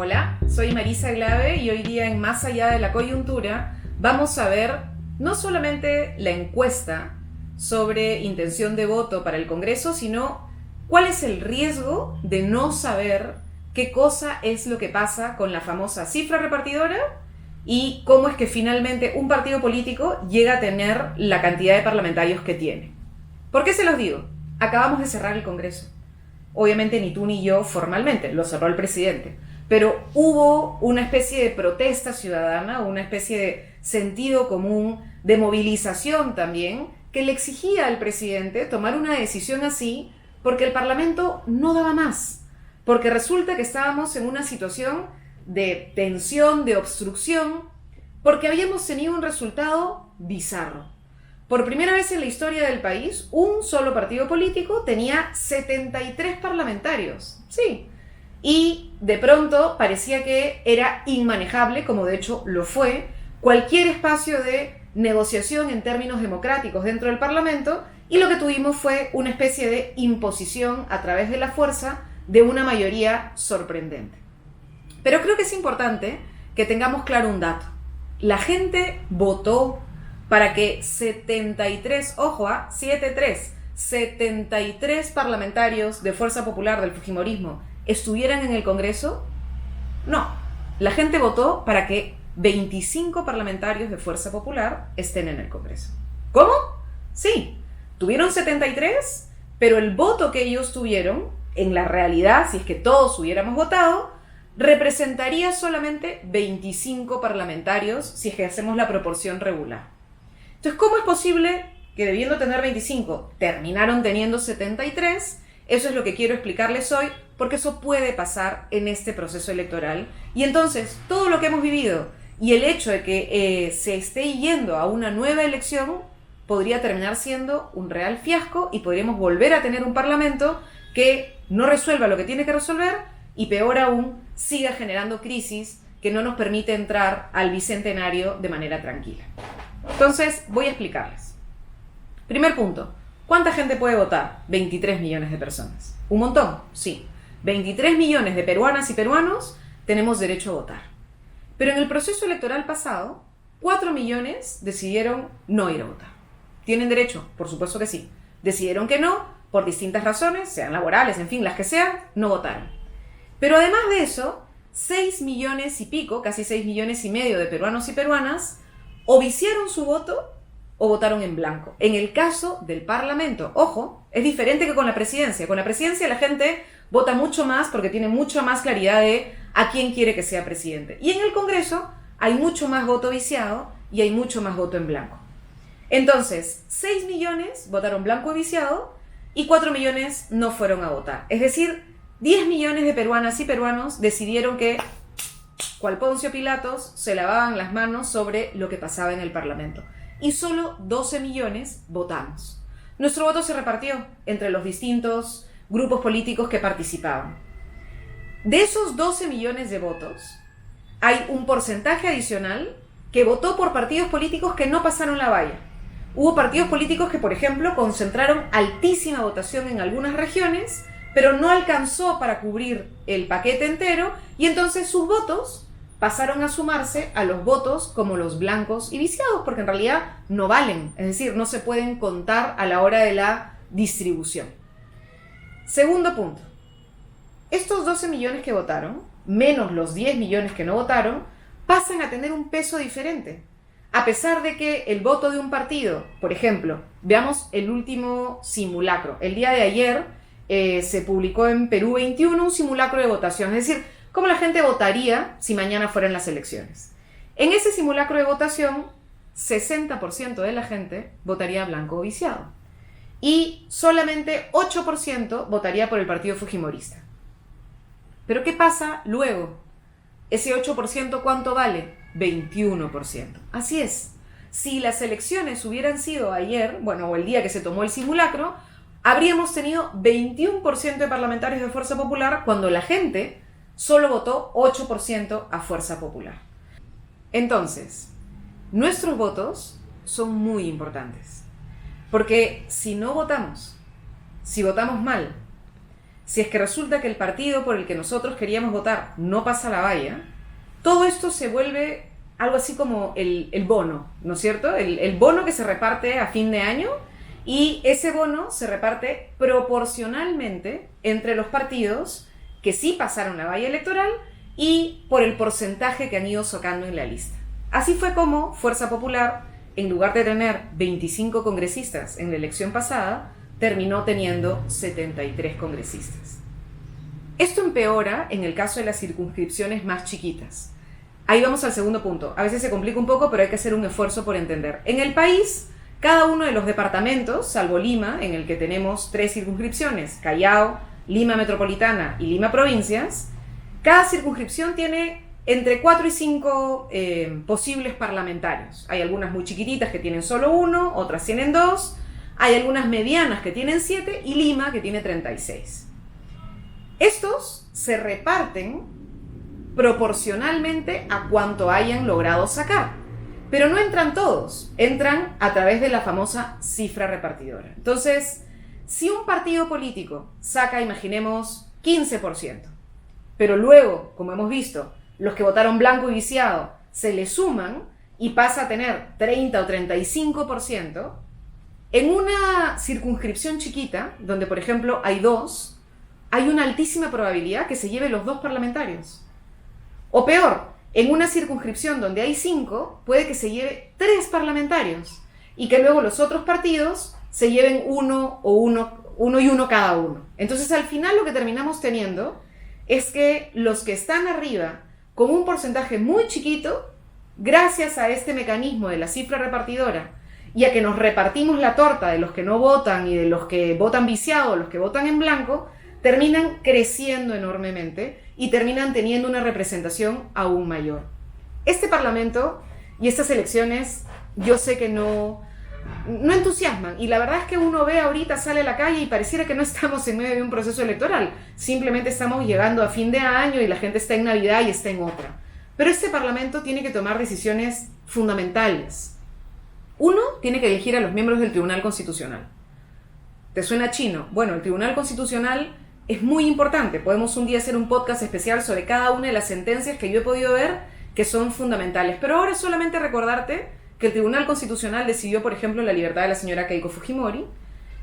Hola, soy Marisa Glave y hoy día en Más Allá de la Coyuntura vamos a ver no solamente la encuesta sobre intención de voto para el Congreso, sino cuál es el riesgo de no saber qué cosa es lo que pasa con la famosa cifra repartidora y cómo es que finalmente un partido político llega a tener la cantidad de parlamentarios que tiene. ¿Por qué se los digo? Acabamos de cerrar el Congreso. Obviamente ni tú ni yo formalmente, lo cerró el presidente, pero hubo una especie de protesta ciudadana, una especie de sentido común, de movilización también, que le exigía al presidente tomar una decisión así porque el Parlamento no daba más, porque resulta que estábamos en una situación de tensión, de obstrucción, porque habíamos tenido un resultado bizarro. Por primera vez en la historia del país, un solo partido político tenía 73 parlamentarios. Sí. Y de pronto parecía que era inmanejable, como de hecho lo fue, cualquier espacio de negociación en términos democráticos dentro del Parlamento, y lo que tuvimos fue una especie de imposición a través de la fuerza de una mayoría sorprendente. Pero creo que es importante que tengamos claro un dato. La gente votó para que 73, ojo, 73 parlamentarios de Fuerza Popular del Fujimorismo estuvieran en el Congreso. No, la gente votó para que 25 parlamentarios de Fuerza Popular estén en el Congreso. ¿Cómo? Sí, tuvieron 73, pero el voto que ellos tuvieron, en la realidad, si es que todos hubiéramos votado, representaría solamente 25 parlamentarios si es que hacemos la proporción regular. Entonces, ¿cómo es posible que debiendo tener 25 terminaron teniendo 73? Eso es lo que quiero explicarles hoy, porque eso puede pasar en este proceso electoral. Y entonces, todo lo que hemos vivido y el hecho de que se esté yendo a una nueva elección podría terminar siendo un real fiasco y podríamos volver a tener un parlamento que no resuelva lo que tiene que resolver y, peor aún, siga generando crisis que no nos permite entrar al bicentenario de manera tranquila. Entonces, voy a explicarles. Primer punto, ¿cuánta gente puede votar? 23 millones de personas. ¿Un montón? Sí. 23 millones de peruanas y peruanos tenemos derecho a votar. Pero en el proceso electoral pasado, 4 millones decidieron no ir a votar. ¿Tienen derecho? Por supuesto que sí. Decidieron que no, por distintas razones, sean laborales, en fin, las que sean, no votaron. Pero además de eso, 6 millones y pico, casi 6 millones y medio de peruanos y peruanas, o viciaron su voto o votaron en blanco. En el caso del Parlamento, ojo, es diferente que con la presidencia. Con la presidencia la gente vota mucho más porque tiene mucha más claridad de a quién quiere que sea presidente. Y en el Congreso hay mucho más voto viciado y hay mucho más voto en blanco. Entonces, 6 millones votaron blanco y viciado y 4 millones no fueron a votar. Es decir, 10 millones de peruanas y peruanos decidieron que, cual Poncio Pilatos, se lavaban las manos sobre lo que pasaba en el Parlamento. Y solo 12 millones votamos. Nuestro voto se repartió entre los distintos grupos políticos que participaban. De esos 12 millones de votos, hay un porcentaje adicional que votó por partidos políticos que no pasaron la valla. Hubo partidos políticos que, por ejemplo, concentraron altísima votación en algunas regiones, pero no alcanzó para cubrir el paquete entero, y entonces sus votos pasaron a sumarse a los votos como los blancos y viciados, porque en realidad no valen, es decir, no se pueden contar a la hora de la distribución. Segundo punto, estos 12 millones que votaron, menos los 10 millones que no votaron, pasan a tener un peso diferente. A pesar de que el voto de un partido, por ejemplo, veamos el último simulacro. El día de ayer se publicó en Perú 21 un simulacro de votación, es decir, cómo la gente votaría si mañana fueran las elecciones. En ese simulacro de votación, 60% de la gente votaría blanco o viciado. Y solamente 8% votaría por el partido fujimorista. ¿Pero qué pasa luego? Ese 8%, ¿cuánto vale? 21%. Así es. Si las elecciones hubieran sido ayer, o el día que se tomó el simulacro, habríamos tenido 21% de parlamentarios de Fuerza Popular cuando la gente solo votó 8% a Fuerza Popular. Entonces, nuestros votos son muy importantes. Porque si no votamos, si votamos mal, si es que resulta que el partido por el que nosotros queríamos votar no pasa la valla, todo esto se vuelve algo así como el bono, ¿no es cierto? El bono que se reparte a fin de año, y ese bono se reparte proporcionalmente entre los partidos que sí pasaron la valla electoral y por el porcentaje que han ido sacando en la lista. Así fue como Fuerza Popular, en lugar de tener 25 congresistas en la elección pasada, terminó teniendo 73 congresistas. Esto empeora en el caso de las circunscripciones más chiquitas. Ahí vamos al segundo punto. A veces se complica un poco, pero hay que hacer un esfuerzo por entender. En el país, cada uno de los departamentos, salvo Lima, en el que tenemos 3 circunscripciones, Callao, Lima Metropolitana y Lima Provincias, cada circunscripción tiene entre 4 y 5 posibles parlamentarios. Hay algunas muy chiquititas que tienen solo 1, otras tienen 2, hay algunas medianas que tienen 7 y Lima que tiene 36. Estos se reparten proporcionalmente a cuánto hayan logrado sacar. Pero no entran todos, entran a través de la famosa cifra repartidora. Entonces, si un partido político saca, imaginemos, 15%, pero luego, como hemos visto, los que votaron blanco y viciado se le suman y pasa a tener 30 o 35%, en una circunscripción chiquita, donde por ejemplo hay 2, hay una altísima probabilidad que se lleve los 2 parlamentarios. O peor, en una circunscripción donde hay 5, puede que se lleve 3 parlamentarios y que luego los otros partidos se lleven uno y uno cada uno. Entonces al final lo que terminamos teniendo es que los que están arriba con un porcentaje muy chiquito, gracias a este mecanismo de la cifra repartidora y a que nos repartimos la torta de los que no votan y de los que votan viciado, los que votan en blanco, terminan creciendo enormemente y terminan teniendo una representación aún mayor. Este Parlamento y estas elecciones yo sé que no entusiasman, y la verdad es que uno ve ahorita, sale a la calle y pareciera que no estamos en medio de un proceso electoral, simplemente estamos llegando a fin de año y la gente está en Navidad y está en otra. Pero este Parlamento tiene que tomar decisiones fundamentales. Uno, tiene que elegir a los miembros del Tribunal Constitucional. ¿Te suena chino? Bueno, el Tribunal Constitucional es muy importante. Podemos un día hacer un podcast especial sobre cada una de las sentencias que yo he podido ver que son fundamentales. Pero ahora es solamente recordarte que el Tribunal Constitucional decidió, por ejemplo, la libertad de la señora Keiko Fujimori,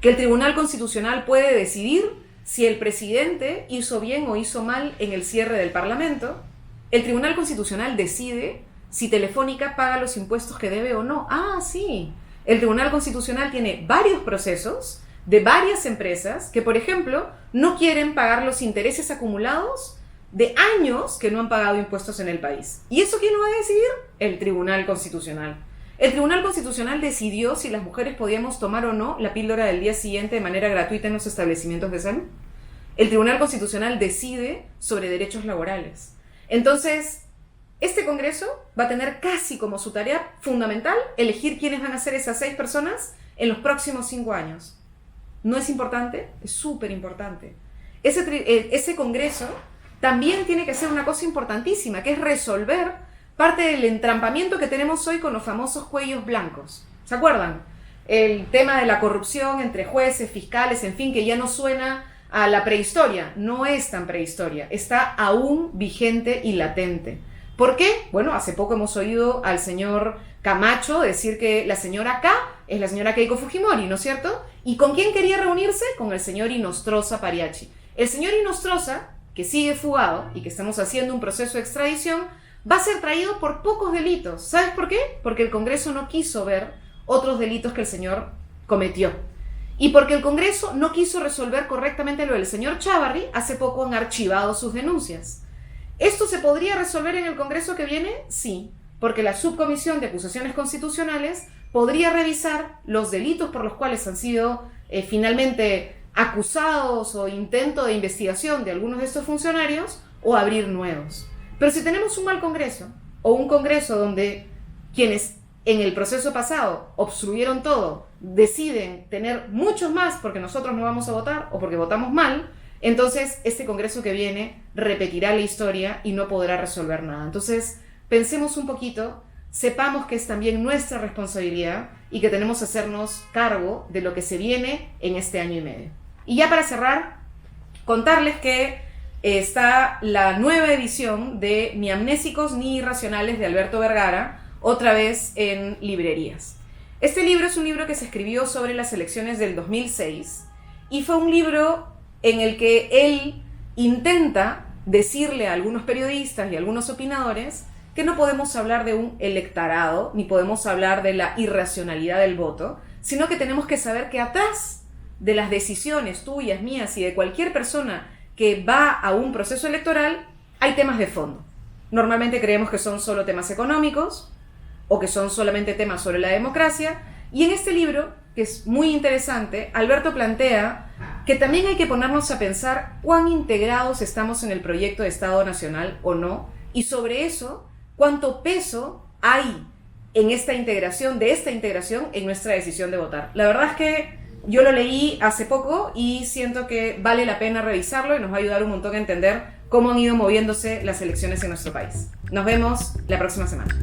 que el Tribunal Constitucional puede decidir si el presidente hizo bien o hizo mal en el cierre del Parlamento. El Tribunal Constitucional decide si Telefónica paga los impuestos que debe o no. Ah, sí. El Tribunal Constitucional tiene varios procesos de varias empresas que, por ejemplo, no quieren pagar los intereses acumulados de años que no han pagado impuestos en el país. ¿Y eso quién lo va a decidir? El Tribunal Constitucional. El Tribunal Constitucional decidió si las mujeres podíamos tomar o no la píldora del día siguiente de manera gratuita en los establecimientos de salud. El Tribunal Constitucional decide sobre derechos laborales. Entonces, este Congreso va a tener casi como su tarea fundamental elegir quiénes van a ser esas 6 personas en los próximos 5 años. ¿No es importante? Es súper importante. Ese Congreso también tiene que hacer una cosa importantísima, que es resolver parte del entrampamiento que tenemos hoy con los famosos cuellos blancos. ¿Se acuerdan? El tema de la corrupción entre jueces, fiscales, en fin, que ya no suena a la prehistoria. No es tan prehistoria, está aún vigente y latente. ¿Por qué? Bueno, hace poco hemos oído al señor Camacho decir que la señora K es la señora Keiko Fujimori, ¿no es cierto? ¿Y con quién quería reunirse? Con el señor Inostroza Pariachi. El señor Inostroza, que sigue fugado y que estamos haciendo un proceso de extradición, va a ser traído por pocos delitos. ¿Sabes por qué? Porque el Congreso no quiso ver otros delitos que el señor cometió. Y porque el Congreso no quiso resolver correctamente lo del señor Chávarri, hace poco han archivado sus denuncias. ¿Esto se podría resolver en el Congreso que viene? Sí, porque la Subcomisión de Acusaciones Constitucionales podría revisar los delitos por los cuales han sido finalmente acusados o intento de investigación de algunos de estos funcionarios o abrir nuevos. Pero si tenemos un mal Congreso o un Congreso donde quienes en el proceso pasado obstruyeron todo deciden tener muchos más porque nosotros no vamos a votar o porque votamos mal, entonces este Congreso que viene repetirá la historia y no podrá resolver nada. Entonces pensemos un poquito, sepamos que es también nuestra responsabilidad y que tenemos que hacernos cargo de lo que se viene en este año y medio. Y ya para cerrar, contarles que está la nueva edición de Ni amnésicos ni irracionales de Alberto Vergara, otra vez en librerías. Este libro es un libro que se escribió sobre las elecciones del 2006 y fue un libro en el que él intenta decirle a algunos periodistas y a algunos opinadores que no podemos hablar de un electorado, ni podemos hablar de la irracionalidad del voto, sino que tenemos que saber que atrás de las decisiones tuyas, mías y de cualquier persona que va a un proceso electoral, hay temas de fondo. Normalmente creemos que son solo temas económicos o que son solamente temas sobre la democracia, y en este libro, que es muy interesante, Alberto plantea que también hay que ponernos a pensar cuán integrados estamos en el proyecto de Estado Nacional o no, y sobre eso, cuánto peso hay en esta integración en nuestra decisión de votar. La verdad es que yo lo leí hace poco y siento que vale la pena revisarlo y nos va a ayudar un montón a entender cómo han ido moviéndose las elecciones en nuestro país. Nos vemos la próxima semana.